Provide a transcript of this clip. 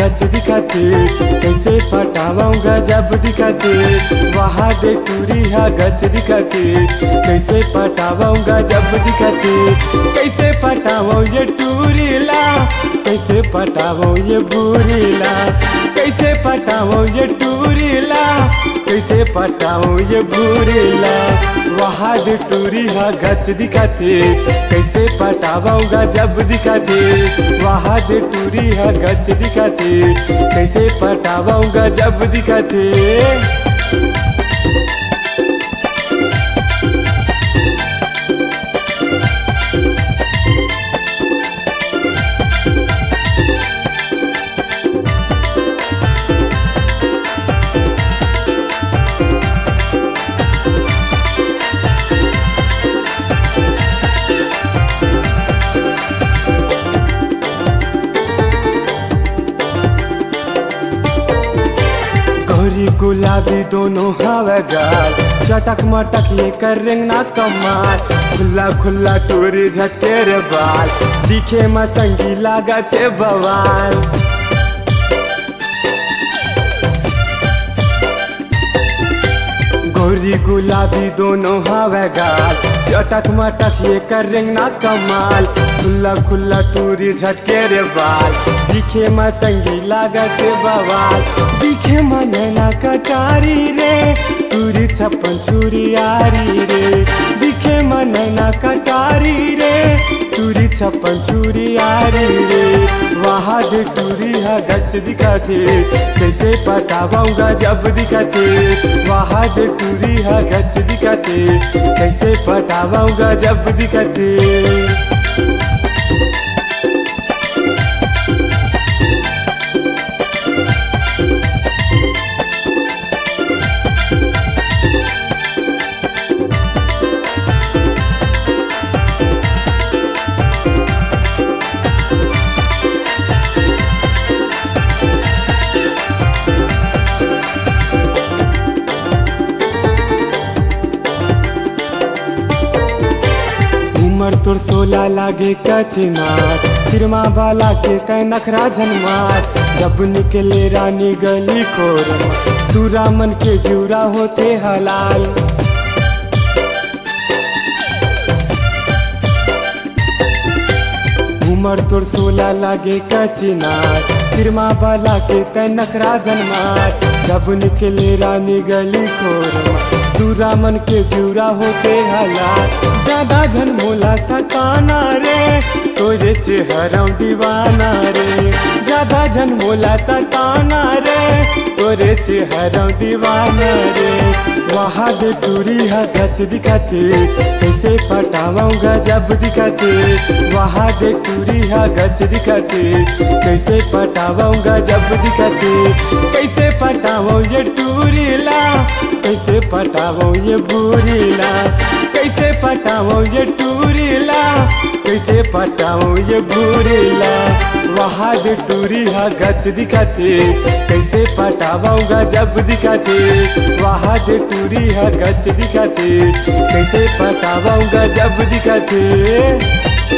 गच दिखाते, कैसे पटाऊंगा जब दिखाते, वहाँ दे टूरी है गच दिखाते, कैसे पटाऊंगा जब दिखाते, कैसे पटाऊं ये टूरीला, कैसे पटाऊं ये बुरीला, कैसे पटाऊं ये टूरीला, कैसे पटाऊं ये बुरीला, वहाँ दे टूरी है गच दिखाते, कैसे पटाऊंगा जब दिखाते, वहाँ दे टूरी है गच दिखाते, कैसे पटाऊंगा जब दिखाते। गुलाबी दोनों हवादार, चटक मटक ये कर रिंगना कमाल, खुला खुला टूरी झटके रे बाल, दिखे मसंगी लागते बवाल। गोरी गुलाबी दोनों हवादार, चटक मटक ये कर रिंगना कमाल, खुला खुला टूरी झटके रे बाल, दिखे मसंगी लागते बवाल, दिखे मनना कटारी रे, टूरी छप्पन छुरी यारी रे, दिखे मनना कटारी रे, टूरी छप्पन छुरी यारी रे, वहाँ दे टूरी है गच दिखाते, कैसे पटाऊंगा जब दिखाते, वहाँ दे टूरी है गच दिखाते, कैसे पटाऊंगा जब दिखाते। उमर तोर 16 लागे कचनार, फिरमा वाला के तय नखरा झनमार, जब निकले रानी गली खोरमा, तू रामन के जूरा होते हलाल। उमर तोर 16 लागे कचनार, फिरमा वाला के तय नखरा झनमार, जब निकले रानी गली खोरमा, तू रामन के जूरा होते हलाल, ज्यादा झन मोला सताना रे, तोरे चेहरा दीवाना रे, ज्यादा झन मोला सताना रे, तोरे चेहरा दीवाना रे, वहाँ दे टूरी है गच दिखाते, कैसे पटाऊंगा जब दिखाते, वहाँ दे टूरी है गच दिखाते, कैसे पटाऊंगा जब दिखाते, कैसे पटाऊं ये टूरीला, कैसे पटाऊं ये बुरीला, कैसे पटाऊं ये टूरीला, कैसे पटाऊं ये बुरीला, वहाँ दे टूरी है गच दिखाते, कैसे पटाऊंगा जब दिखाते, वहाँ दे टूरी है गच दिखाते, कैसे पटाऊंगा जब दिखाते।